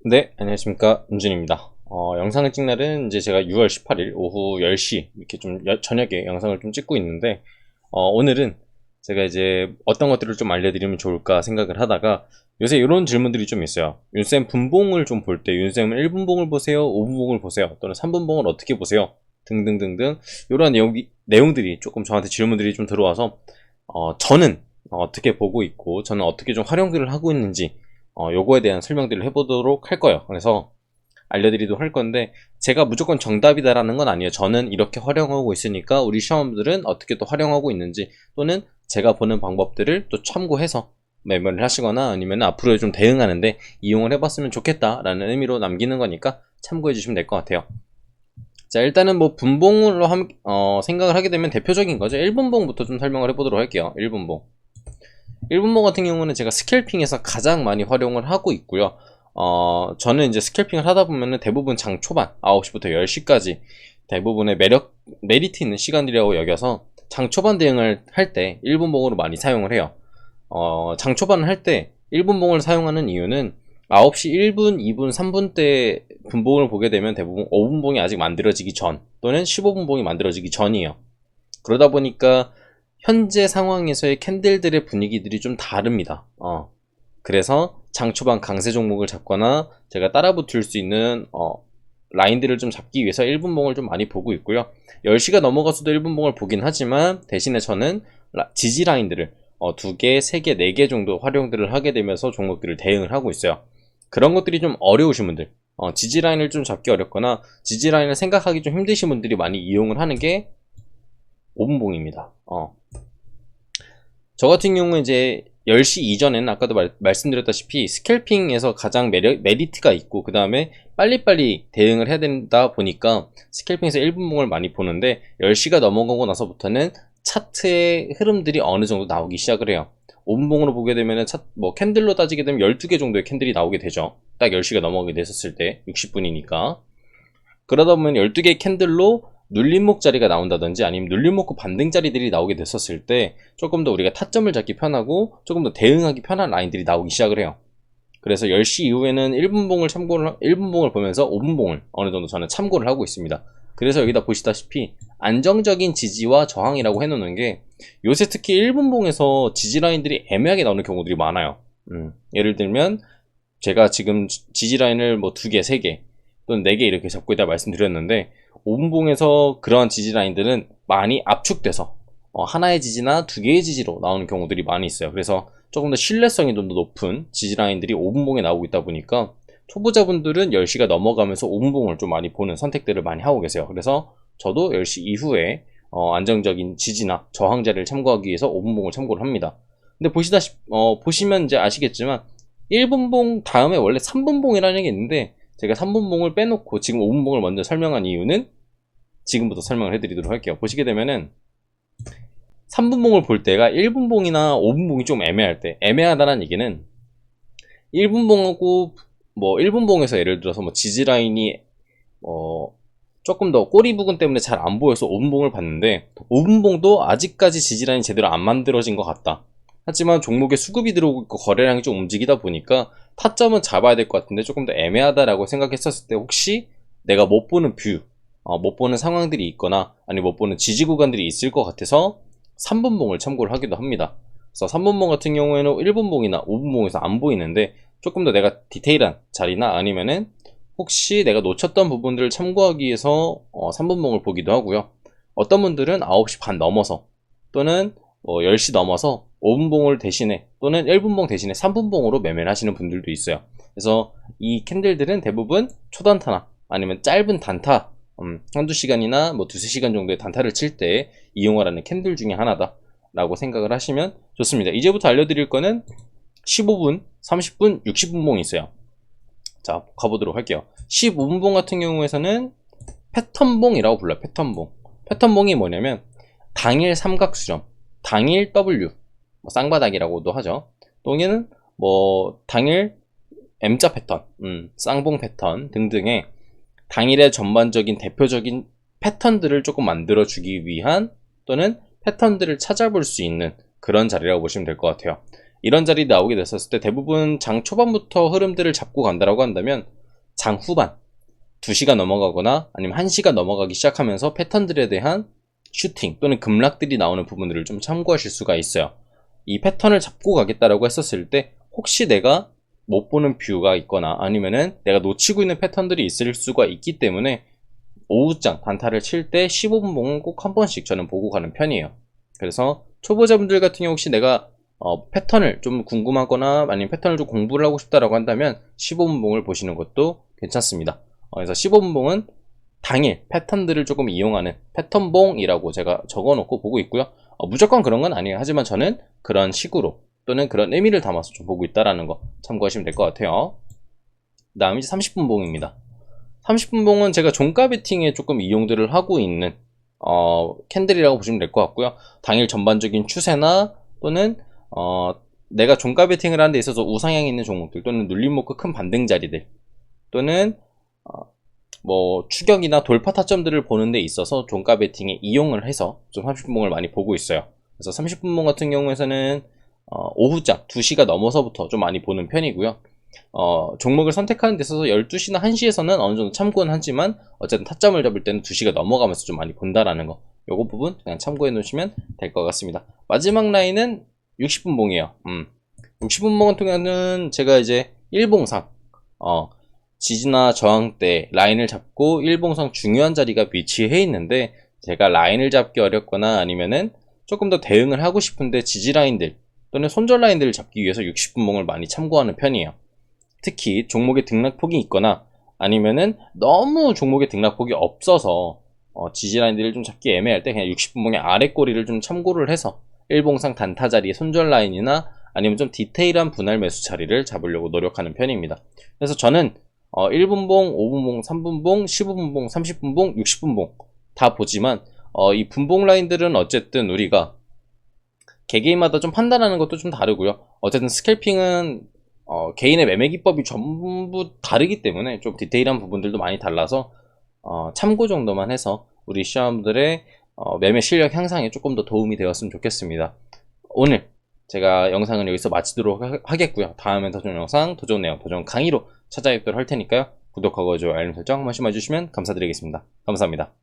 네, 안녕하십니까. 은준입니다. 영상을 찍는 날은 이제 제가 6월 18일 오후 10시 이렇게 좀 저녁에 영상을 좀 찍고 있는데, 오늘은 제가 이제 어떤 것들을 좀 알려드리면 좋을까 생각을 하다가 요새 이런 질문들이 좀 있어요. 윤쌤 분봉을 좀 볼 때 윤쌤은 1분봉을 보세요? 5분봉을 보세요? 또는 3분봉을 어떻게 보세요? 등등등등 이런 내용들이 조금 저한테 질문들이 좀 들어와서 저는 어떻게 보고 있고 저는 어떻게 좀 활용들을 하고 있는지 요거에 대한 설명들을 해보도록 할 거예요. 그래서 알려드리도록 할 건데 제가 무조건 정답이다라는 건 아니에요. 저는 이렇게 활용하고 있으니까 우리 시험들은 어떻게 또 활용하고 있는지 또는 제가 보는 방법들을 또 참고해서 메모를 하시거나 아니면 앞으로 좀 대응하는데 이용을 해봤으면 좋겠다라는 의미로 남기는 거니까 참고해 주시면 될 것 같아요. 자, 일단은 뭐 분봉으로 생각을 하게 되면 대표적인 거죠. 1분봉부터 좀 설명을 해보도록 할게요. 1분봉. 1분봉 같은 경우는 제가 스캘핑에서 가장 많이 활용을 하고 있고요. 저는 이제 스캘핑을 하다 보면은 대부분 장 초반 9시부터 10시까지 대부분의 메리트 있는 시간들이라고 여겨서 장 초반 대응을 할 때 1분봉으로 많이 사용을 해요. 장 초반을 할 때 1분봉을 사용하는 이유는 9시 1분, 2분, 3분 때 분봉을 보게 되면 대부분 5분봉이 아직 만들어지기 전 또는 15분봉이 만들어지기 전이에요. 그러다 보니까 현재 상황에서의 캔들들의 분위기들이 좀 다릅니다. 그래서 장초반 강세 종목을 잡거나 제가 따라붙을 수 있는 라인들을 좀 잡기 위해서 1분봉을 좀 많이 보고 있고요. 10시가 넘어가서도 1분봉을 보긴 하지만 대신에 저는 지지 라인들을 2개, 3개, 4개 정도 활용들을 하게 되면서 종목들을 대응을 하고 있어요. 그런 것들이 좀 어려우신 분들, 지지 라인을 좀 잡기 어렵거나 지지 라인을 생각하기 좀 힘드신 분들이 많이 이용을 하는 게 5분봉입니다. 저 같은 경우는 이제 10시 이전에는 아까도 말씀드렸다시피 스캘핑에서 가장 메리트가 있고 그 다음에 빨리빨리 대응을 해야 된다 보니까 스캘핑에서 1분봉을 많이 보는데 10시가 넘어가고 나서부터는 차트의 흐름들이 어느 정도 나오기 시작을 해요. 5분봉으로 보게 되면은 뭐 캔들로 따지게 되면 12개 정도의 캔들이 나오게 되죠. 딱 10시가 넘어가게 됐었을 때 60분이니까. 그러다 보면 12개 캔들로 눌림목 자리가 나온다든지 아니면 눌림목고 반등 자리들이 나오게 됐었을 때 조금 더 우리가 타점을 잡기 편하고 조금 더 대응하기 편한 라인들이 나오기 시작을 해요. 그래서 10시 이후에는 1분봉을 보면서 5분봉을 어느 정도 저는 참고를 하고 있습니다. 그래서 여기다 보시다시피 안정적인 지지와 저항이라고 해놓는 게 요새 특히 1분봉에서 지지 라인들이 애매하게 나오는 경우들이 많아요. 예를 들면 제가 지금 지지 라인을 뭐 2개, 3개 또는 4개 이렇게 잡고 있다 말씀드렸는데 5분봉에서 그러한 지지 라인들은 많이 압축돼서 하나의 지지나 2개의 지지로 나오는 경우들이 많이 있어요. 그래서 조금 더 신뢰성이 좀 더 높은 지지 라인들이 5분봉에 나오고 있다 보니까 초보자분들은 10시가 넘어가면서 5분봉을 좀 많이 보는 선택들을 많이 하고 계세요. 그래서 저도 10시 이후에 안정적인 지지나 저항 자리를 참고하기 위해서 5분봉을 참고를 합니다. 근데 보시면 이제 아시겠지만 1분봉 다음에 원래 3분봉이라는 게 있는데 제가 3분봉을 빼놓고 지금 5분봉을 먼저 설명한 이유는 지금부터 설명을 해드리도록 할게요. 보시게 되면은 3분봉을 볼 때가 1분봉이나 5분봉이 좀 애매할 때, 애매하다는 얘기는 1분봉하고 뭐 1분봉에서 예를 들어서 뭐 지지 라인이 조금 더 꼬리 부분 때문에 잘 안 보여서 5분봉을 봤는데 5분봉도 아직까지 지지 라인이 제대로 안 만들어진 것 같다. 하지만 종목에 수급이 들어오고 있고 거래량이 좀 움직이다 보니까 타점은 잡아야 될 것 같은데 조금 더 애매하다라고 생각했었을 때 혹시 내가 못 보는 못 보는 상황들이 있거나 아니면 못 보는 지지 구간들이 있을 것 같아서 3분봉을 참고를 하기도 합니다. 그래서 3분봉 같은 경우에는 1분봉이나 5분봉에서 안 보이는데 조금 더 내가 디테일한 자리나 아니면은 혹시 내가 놓쳤던 부분들을 참고하기 위해서 3분봉을 보기도 하고요. 어떤 분들은 9시 반 넘어서 또는 10시 넘어서 5분봉을 대신에 또는 1분봉 대신에 3분봉으로 매매를 하시는 분들도 있어요. 그래서 이 캔들들은 대부분 초단타나 아니면 짧은 단타 한두 시간이나 뭐 두세 시간 정도의 단타를 칠 때 이용하라는 캔들 중에 하나다 라고 생각을 하시면 좋습니다. 이제부터 알려드릴 거는 15분, 30분, 60분봉이 있어요. 자, 가보도록 할게요. 15분봉 같은 경우에서는 패턴봉이라고 불러요. 패턴봉이 뭐냐면 당일 삼각수렴, 당일 W, 쌍바닥이라고도 하죠. 또는 뭐 당일 M자 패턴, 쌍봉 패턴 등등의 당일의 전반적인 대표적인 패턴들을 조금 만들어주기 위한 또는 패턴들을 찾아볼 수 있는 그런 자리라고 보시면 될 것 같아요. 이런 자리 나오게 됐었을 때 대부분 장 초반부터 흐름들을 잡고 간다라고 한다면 장 후반 2시가 넘어가거나 아니면 1시가 넘어가기 시작하면서 패턴들에 대한 슈팅 또는 급락들이 나오는 부분들을 좀 참고하실 수가 있어요. 이 패턴을 잡고 가겠다라고 했었을 때 혹시 내가 못 보는 뷰가 있거나 아니면은 내가 놓치고 있는 패턴들이 있을 수가 있기 때문에 오후장 단타를 칠 때 15분 봉은 꼭 한 번씩 저는 보고 가는 편이에요. 그래서 초보자분들 같은 경우 혹시 내가 패턴을 좀 궁금하거나 아니면 패턴을 좀 공부를 하고 싶다라고 한다면 15분 봉을 보시는 것도 괜찮습니다. 그래서 15분 봉은 당일 패턴들을 조금 이용하는 패턴봉이라고 제가 적어놓고 보고 있고요. 무조건 그런 건 아니에요. 하지만 저는 그런 식으로 또는 그런 의미를 담아서 좀 보고 있다라는 거 참고하시면 될 것 같아요. 그 다음 이제 30분 봉입니다. 30분 봉은 제가 종가 베팅에 조금 이용들을 하고 있는 캔들이라고 보시면 될 것 같고요. 당일 전반적인 추세나 또는 내가 종가 베팅을 하는 데 있어서 우상향 있는 종목들 또는 눌림 목표 큰 반등 자리들 또는 뭐 추격이나 돌파 타점들을 보는 데 있어서 종가 베팅에 이용을 해서 좀 30분 봉을 많이 보고 있어요. 그래서 30분 봉 같은 경우에는 오후장 2시가 넘어서부터 좀 많이 보는 편이고요. 종목을 선택하는 데 있어서 12시나 1시에서는 어느 정도 참고는 하지만 어쨌든 타점을 잡을 때는 2시가 넘어가면서 좀 많이 본다라는 거, 요거 부분 그냥 참고해 놓으시면 될 것 같습니다. 마지막 라인은 60분 봉이에요. 60분 봉 같은 경우는 제가 이제 일봉상 지지나 저항 때 라인을 잡고 일봉상 중요한 자리가 위치해 있는데 제가 라인을 잡기 어렵거나 아니면은 조금 더 대응을 하고 싶은데 지지 라인들 또는 손절 라인들을 잡기 위해서 60분 봉을 많이 참고하는 편이에요. 특히 종목의 등락폭이 있거나 아니면은 너무 종목의 등락폭이 없어서 지지 라인들을 좀 잡기 애매할 때 그냥 60분 봉의 아래 꼬리를 좀 참고를 해서 일봉상 단타 자리의 손절 라인이나 아니면 좀 디테일한 분할 매수 자리를 잡으려고 노력하는 편입니다. 그래서 저는 1분 봉, 5분 봉, 3분 봉, 15분 봉, 30분 봉, 60분 봉 다 보지만 이 분봉 라인들은 어쨌든 우리가 개개인마다 좀 판단하는 것도 좀 다르고요. 어쨌든 스캘핑은 개인의 매매 기법이 전부 다르기 때문에 좀 디테일한 부분들도 많이 달라서 참고 정도만 해서 우리 시청자분들의 매매 실력 향상에 조금 더 도움이 되었으면 좋겠습니다. 오늘 제가 영상은 여기서 마치도록 하겠고요. 다음엔 더 좋은 영상, 더 좋은 내용, 더 좋은 강의로 찾아뵙도록 할 테니까요. 구독하고 좋아요, 알림 설정 한 번씩만 해주시면 감사드리겠습니다. 감사합니다.